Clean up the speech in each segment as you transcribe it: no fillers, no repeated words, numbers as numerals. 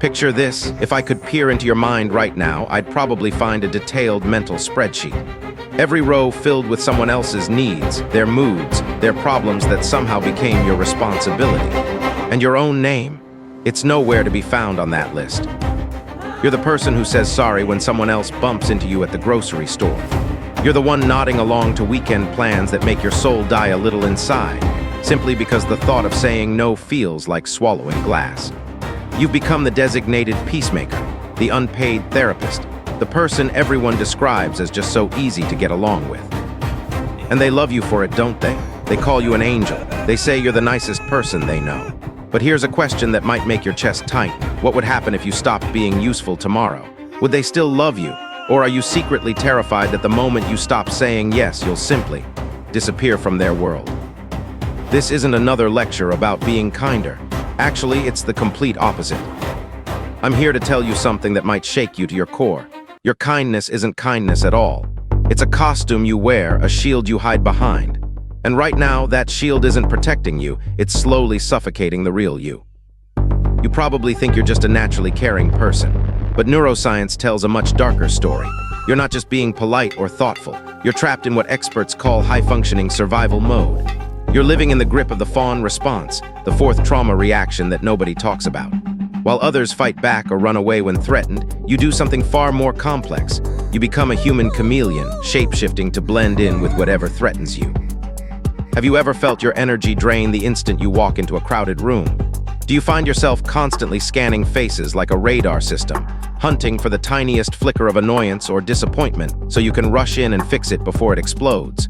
Picture this: if I could peer into your mind right now, I'd probably find a detailed mental spreadsheet. Every row filled with someone else's needs, their moods, their problems that somehow became your responsibility. And your own name, it's nowhere to be found on that list. You're the person who says sorry when someone else bumps into you at the grocery store. You're the one nodding along to weekend plans that make your soul die a little inside, simply because the thought of saying no feels like swallowing glass. You've become the designated peacemaker, the unpaid therapist, the person everyone describes as just so easy to get along with. And they love you for it, don't they? They call you an angel. They say you're the nicest person they know. But here's a question that might make your chest tight. What would happen if you stopped being useful tomorrow? Would they still love you? Or are you secretly terrified that the moment you stop saying yes, you'll simply disappear from their world? This isn't another lecture about being kinder. Actually, it's the complete opposite. I'm here to tell you something that might shake you to your core. Your kindness isn't kindness at all. It's a costume you wear, a shield you hide behind. And right now, that shield isn't protecting you, it's slowly suffocating the real you. You probably think you're just a naturally caring person, but neuroscience tells a much darker story. You're not just being polite or thoughtful. You're trapped in what experts call high-functioning survival mode. You're living in the grip of the Fawn Response, the fourth trauma reaction that nobody talks about. While others fight back or run away when threatened, you do something far more complex. You become a human chameleon, shape-shifting to blend in with whatever threatens you. Have you ever felt your energy drain the instant you walk into a crowded room? Do you find yourself constantly scanning faces like a radar system, hunting for the tiniest flicker of annoyance or disappointment so you can rush in and fix it before it explodes?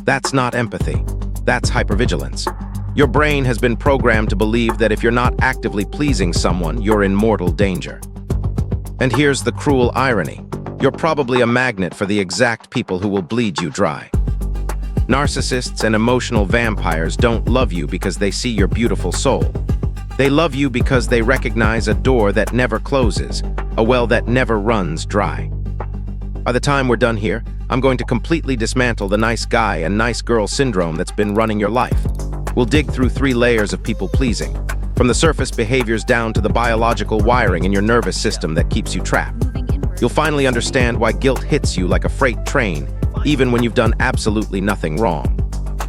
That's not empathy. That's hypervigilance. Your brain has been programmed to believe that if you're not actively pleasing someone, you're in mortal danger. And here's the cruel irony. You're probably a magnet for the exact people who will bleed you dry. Narcissists and emotional vampires don't love you because they see your beautiful soul. They love you because they recognize a door that never closes, a well that never runs dry. By the time we're done here, I'm going to completely dismantle the nice guy and nice girl syndrome that's been running your life. We'll dig through 3 layers of people-pleasing, from the surface behaviors down to the biological wiring in your nervous system that keeps you trapped. You'll finally understand why guilt hits you like a freight train, even when you've done absolutely nothing wrong.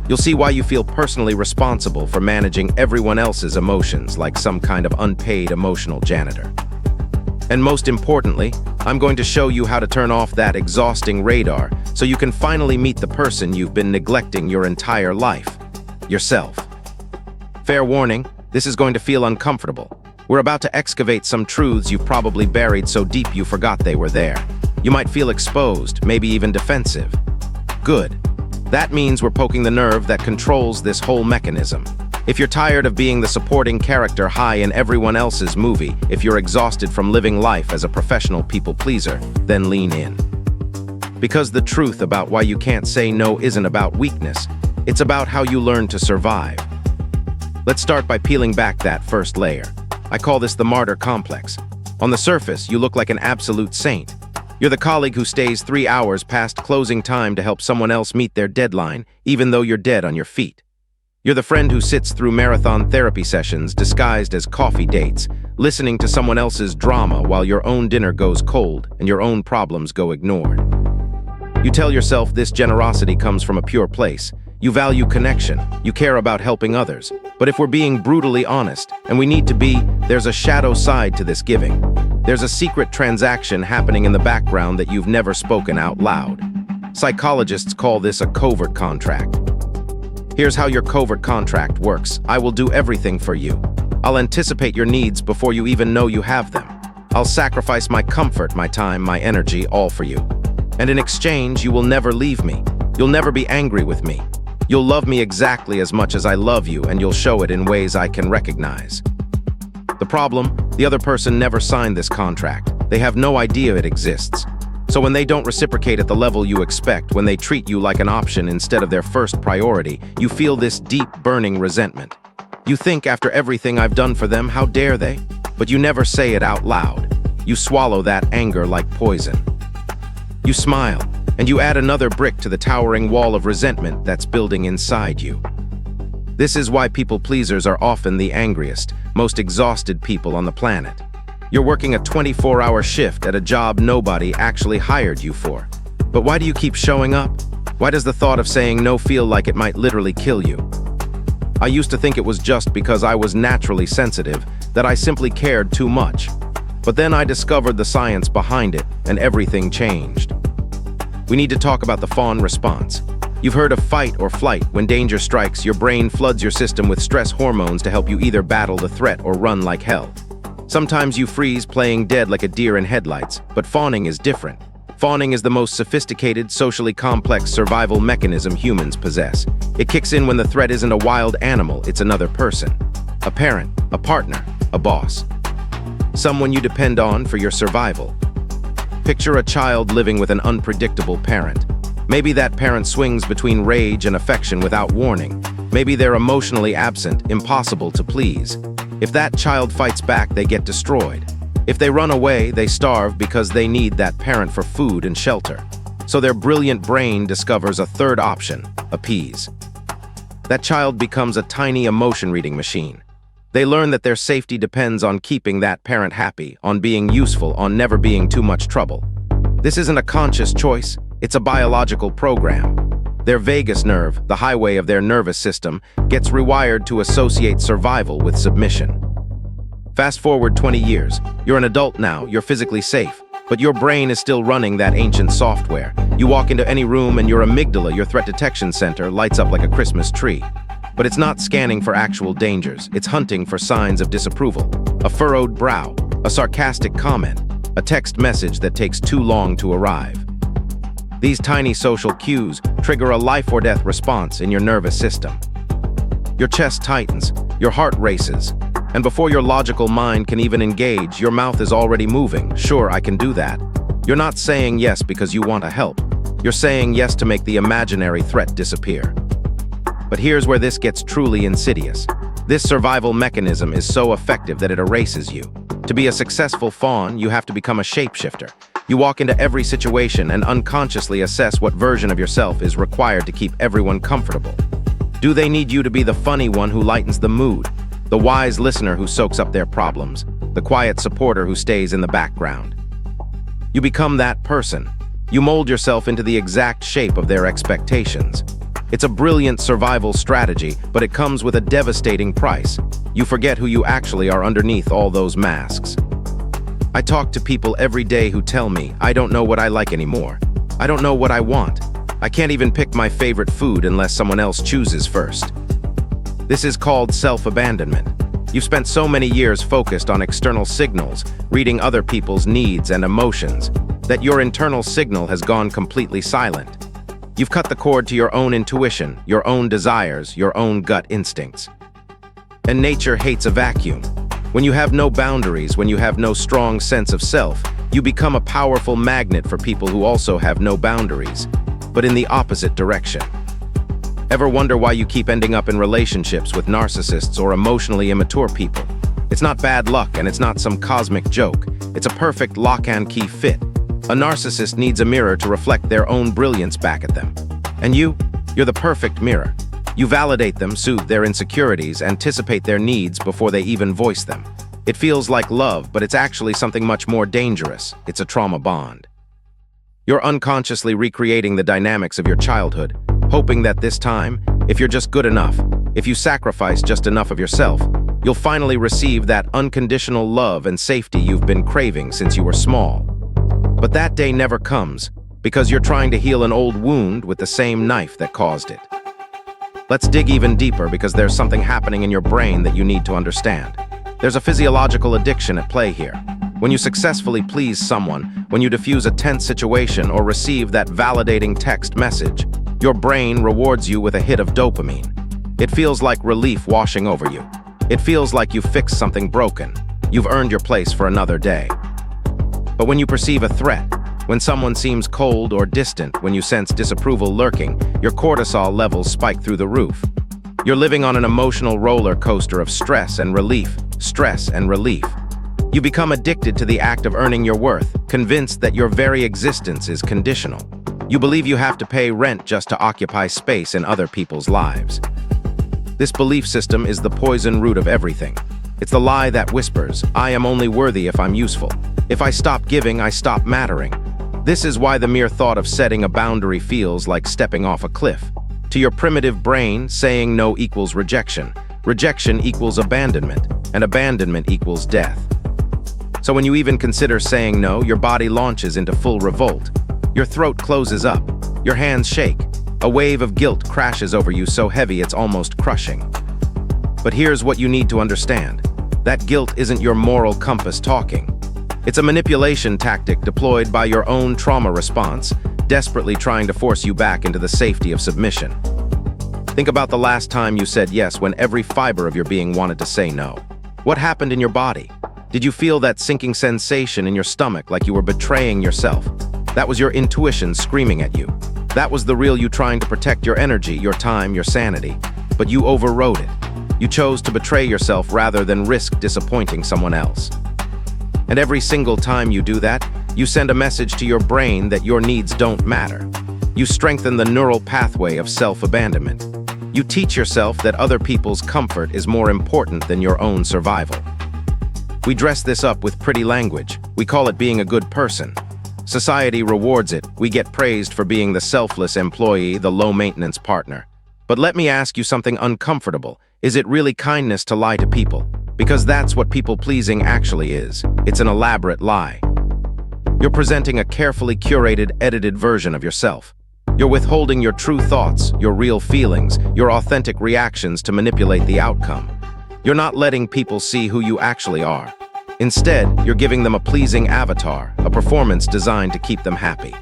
You'll see why you feel personally responsible for managing everyone else's emotions like some kind of unpaid emotional janitor. And most importantly, I'm going to show you how to turn off that exhausting radar so you can finally meet the person you've been neglecting your entire life, yourself. Fair warning, this is going to feel uncomfortable. We're about to excavate some truths you've probably buried so deep you forgot they were there. You might feel exposed, maybe even defensive. Good. That means we're poking the nerve that controls this whole mechanism. If you're tired of being the supporting character high in everyone else's movie, if you're exhausted from living life as a professional people-pleaser, then lean in. Because the truth about why you can't say no isn't about weakness, it's about how you learn to survive. Let's start by peeling back that first layer. I call this the Martyr Complex. On the surface, you look like an absolute saint. You're the colleague who stays 3 hours past closing time to help someone else meet their deadline, even though you're dead on your feet. You're the friend who sits through marathon therapy sessions disguised as coffee dates, listening to someone else's drama while your own dinner goes cold and your own problems go ignored. You tell yourself this generosity comes from a pure place. You value connection, you care about helping others. But if we're being brutally honest, and we need to be, there's a shadow side to this giving. There's a secret transaction happening in the background that you've never spoken out loud. Psychologists call this a covert contract. Here's how your covert contract works. I will do everything for you. I'll anticipate your needs before you even know you have them. I'll sacrifice my comfort, my time, my energy, all for you. And in exchange, you will never leave me. You'll never be angry with me. You'll love me exactly as much as I love you, and you'll show it in ways I can recognize. The problem, the other person never signed this contract. They have no idea it exists. So when they don't reciprocate at the level you expect, when they treat you like an option instead of their first priority, you feel this deep, burning resentment. You think after everything I've done for them, how dare they? But you never say it out loud. You swallow that anger like poison. You smile, and you add another brick to the towering wall of resentment that's building inside you. This is why people pleasers are often the angriest, most exhausted people on the planet. You're working a 24-hour shift at a job nobody actually hired you for. But why do you keep showing up? Why does the thought of saying no feel like it might literally kill you? I used to think it was just because I was naturally sensitive, that I simply cared too much. But then I discovered the science behind it, and everything changed. We need to talk about the Fawn Response. You've heard of fight or flight. When danger strikes, your brain floods your system with stress hormones to help you either battle the threat or run like hell. Sometimes you freeze playing dead like a deer in headlights, but fawning is different. Fawning is the most sophisticated, socially complex survival mechanism humans possess. It kicks in when the threat isn't a wild animal, it's another person. A parent, a partner, a boss. Someone you depend on for your survival. Picture a child living with an unpredictable parent. Maybe that parent swings between rage and affection without warning. Maybe they're emotionally absent, impossible to please. If that child fights back, they get destroyed. If they run away, they starve because they need that parent for food and shelter. So their brilliant brain discovers a third option: appease. That child becomes a tiny emotion-reading machine. They learn that their safety depends on keeping that parent happy, on being useful, on never being too much trouble. This isn't a conscious choice, it's a biological program. Their vagus nerve, the highway of their nervous system, gets rewired to associate survival with submission. Fast forward 20 years. You're an adult now, you're physically safe, but your brain is still running that ancient software. You walk into any room and your amygdala, your threat detection center, lights up like a Christmas tree. But it's not scanning for actual dangers, it's hunting for signs of disapproval. A furrowed brow, a sarcastic comment, a text message that takes too long to arrive. These tiny social cues trigger a life or death response in your nervous system. Your chest tightens, your heart races, and before your logical mind can even engage, your mouth is already moving. Sure, I can do that. You're not saying yes because you want to help. You're saying yes to make the imaginary threat disappear. But here's where this gets truly insidious. This survival mechanism is so effective that it erases you. To be a successful fawn, you have to become a shapeshifter. You walk into every situation and unconsciously assess what version of yourself is required to keep everyone comfortable. Do they need you to be the funny one who lightens the mood? The wise listener who soaks up their problems, the quiet supporter who stays in the background. You become that person. You mold yourself into the exact shape of their expectations. It's a brilliant survival strategy, but it comes with a devastating price. You forget who you actually are underneath all those masks. I talk to people every day who tell me, I don't know what I like anymore. I don't know what I want. I can't even pick my favorite food unless someone else chooses first. This is called self-abandonment. You've spent so many years focused on external signals, reading other people's needs and emotions, that your internal signal has gone completely silent. You've cut the cord to your own intuition, your own desires, your own gut instincts. And nature hates a vacuum. When you have no boundaries, when you have no strong sense of self, you become a powerful magnet for people who also have no boundaries, but in the opposite direction. Ever wonder why you keep ending up in relationships with narcissists or emotionally immature people? It's not bad luck and it's not some cosmic joke. It's a perfect lock and key fit. A narcissist needs a mirror to reflect their own brilliance back at them. And you're the perfect mirror. You validate them, soothe their insecurities, anticipate their needs before they even voice them. It feels like love, but it's actually something much more dangerous. It's a trauma bond. You're unconsciously recreating the dynamics of your childhood, hoping that this time, if you're just good enough, if you sacrifice just enough of yourself, you'll finally receive that unconditional love and safety you've been craving since you were small. But that day never comes, because you're trying to heal an old wound with the same knife that caused it. Let's dig even deeper because there's something happening in your brain that you need to understand. There's a physiological addiction at play here. When you successfully please someone, when you diffuse a tense situation or receive that validating text message, your brain rewards you with a hit of dopamine. It feels like relief washing over you. It feels like you've fixed something broken. You've earned your place for another day. But when you perceive a threat, when someone seems cold or distant, when you sense disapproval lurking, your cortisol levels spike through the roof. You're living on an emotional roller coaster of stress and relief, stress and relief. You become addicted to the act of earning your worth, convinced that your very existence is conditional. You believe you have to pay rent just to occupy space in other people's lives. This belief system is the poison root of everything. It's the lie that whispers, "I am only worthy if I'm useful. If I stop giving, I stop mattering." This is why the mere thought of setting a boundary feels like stepping off a cliff. To your primitive brain, saying no equals rejection. Rejection equals abandonment, and abandonment equals death. So when you even consider saying no, your body launches into full revolt. Your throat closes up. Your hands shake. A wave of guilt crashes over you so heavy it's almost crushing. But here's what you need to understand. That guilt isn't your moral compass talking. It's a manipulation tactic deployed by your own trauma response, desperately trying to force you back into the safety of submission. Think about the last time you said yes when every fiber of your being wanted to say no. What happened in your body? Did you feel that sinking sensation in your stomach like you were betraying yourself? That was your intuition screaming at you. That was the real you trying to protect your energy, your time, your sanity. But you overrode it. You chose to betray yourself rather than risk disappointing someone else. And every single time you do that, you send a message to your brain that your needs don't matter. You strengthen the neural pathway of self-abandonment. You teach yourself that other people's comfort is more important than your own survival. We dress this up with pretty language. We call it being a good person. Society rewards it. We get praised for being the selfless employee, the low-maintenance partner. But let me ask you something uncomfortable. Is it really kindness to lie to people? Because that's what people-pleasing actually is. It's an elaborate lie. You're presenting a carefully curated, edited version of yourself. You're withholding your true thoughts, your real feelings, your authentic reactions to manipulate the outcome. You're not letting people see who you actually are. Instead, you're giving them a pleasing avatar, a performance designed to keep them happy.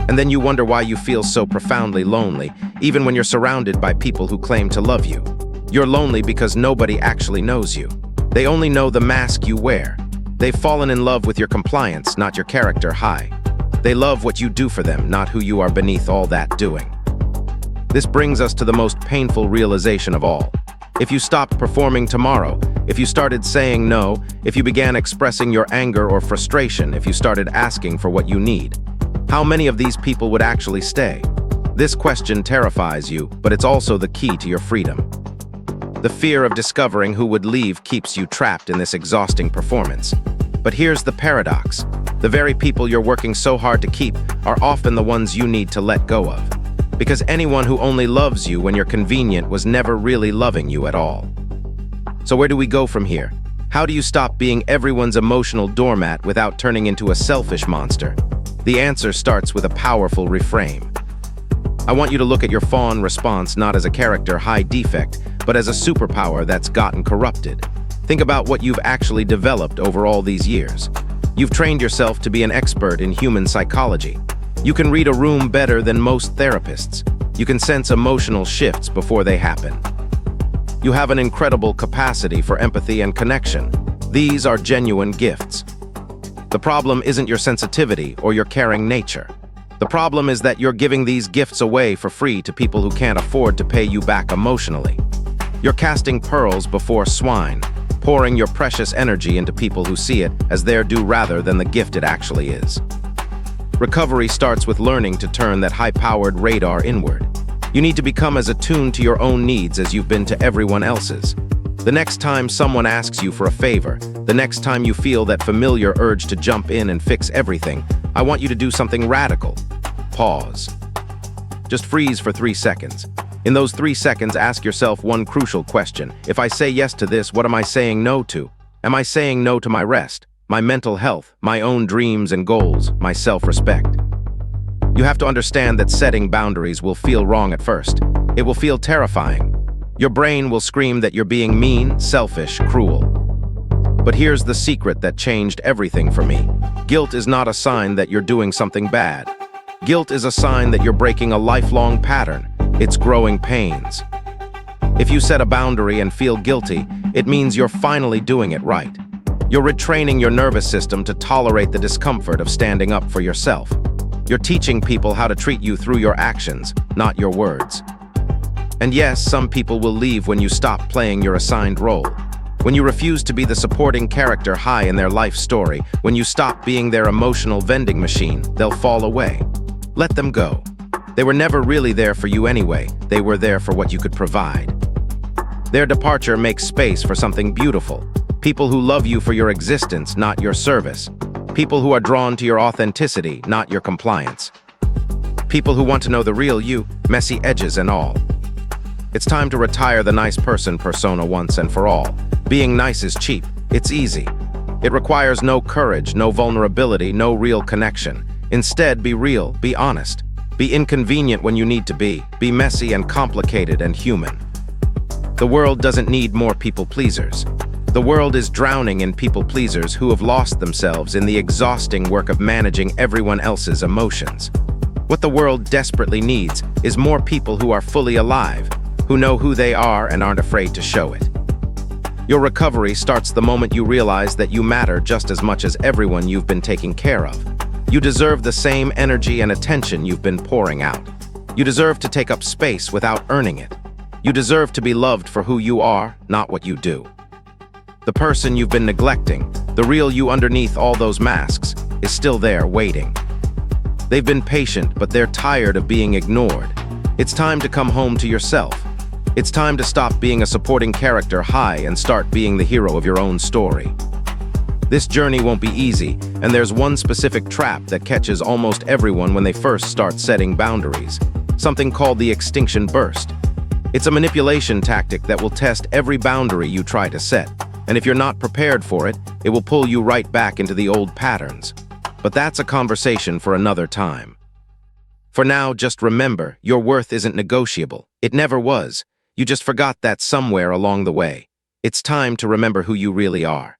And then you wonder why you feel so profoundly lonely, even when you're surrounded by people who claim to love you. You're lonely because nobody actually knows you. They only know the mask you wear. They've fallen in love with your compliance, not your character high. They love what you do for them, not who you are beneath all that doing. This brings us to the most painful realization of all. If you stopped performing tomorrow, if you started saying no, if you began expressing your anger or frustration, if you started asking for what you need, how many of these people would actually stay? This question terrifies you, but it's also the key to your freedom. The fear of discovering who would leave keeps you trapped in this exhausting performance. But here's the paradox. The very people you're working so hard to keep are often the ones you need to let go of. Because anyone who only loves you when you're convenient was never really loving you at all. So where do we go from here? How do you stop being everyone's emotional doormat without turning into a selfish monster? The answer starts with a powerful reframe. I want you to look at your Fawn Response not as a character high defect, but as a superpower that's gotten corrupted. Think about what you've actually developed over all these years. You've trained yourself to be an expert in human psychology. You can read a room better than most therapists. You can sense emotional shifts before they happen. You have an incredible capacity for empathy and connection. These are genuine gifts. The problem isn't your sensitivity or your caring nature. The problem is that you're giving these gifts away for free to people who can't afford to pay you back emotionally. You're casting pearls before swine, pouring your precious energy into people who see it as their due rather than the gift it actually is. Recovery starts with learning to turn that high-powered radar inward. You need to become as attuned to your own needs as you've been to everyone else's. The next time someone asks you for a favor, the next time you feel that familiar urge to jump in and fix everything, I want you to do something radical. Pause. Just freeze for 3 seconds. In those 3 seconds, ask yourself one crucial question. If I say yes to this, what am I saying no to? Am I saying no to my rest, my mental health, my own dreams and goals, my self-respect? You have to understand that setting boundaries will feel wrong at first. It will feel terrifying. Your brain will scream that you're being mean, selfish, cruel. But here's the secret that changed everything for me. Guilt is not a sign that you're doing something bad. Guilt is a sign that you're breaking a lifelong pattern. It's growing pains. If you set a boundary and feel guilty, it means you're finally doing it right. You're retraining your nervous system to tolerate the discomfort of standing up for yourself. You're teaching people how to treat you through your actions, not your words. And yes, some people will leave when you stop playing your assigned role. When you refuse to be the supporting character high in their life story, when you stop being their emotional vending machine, they'll fall away. Let them go. They were never really there for you anyway. They were there for what you could provide. Their departure makes space for something beautiful. People who love you for your existence, not your service. People who are drawn to your authenticity, not your compliance. People who want to know the real you, messy edges and all. It's time to retire the nice person persona once and for all. Being nice is cheap. It's easy. It requires no courage, no vulnerability, no real connection. Instead, be real, be honest. Be inconvenient when you need to be. Be messy and complicated and human. The world doesn't need more people-pleasers. The world is drowning in people-pleasers who have lost themselves in the exhausting work of managing everyone else's emotions. What the world desperately needs is more people who are fully alive, who know who they are and aren't afraid to show it. Your recovery starts the moment you realize that you matter just as much as everyone you've been taking care of. You deserve the same energy and attention you've been pouring out. You deserve to take up space without earning it. You deserve to be loved for who you are, not what you do. The person you've been neglecting, the real you underneath all those masks, is still there waiting. They've been patient, but they're tired of being ignored. It's time to come home to yourself. It's time to stop being a supporting character high and start being the hero of your own story. This journey won't be easy, and there's one specific trap that catches almost everyone when they first start setting boundaries. Something called the extinction burst. It's a manipulation tactic that will test every boundary you try to set, and if you're not prepared for it, it will pull you right back into the old patterns. But that's a conversation for another time. For now, just remember, your worth isn't negotiable. It never was. You just forgot that somewhere along the way. It's time to remember who you really are.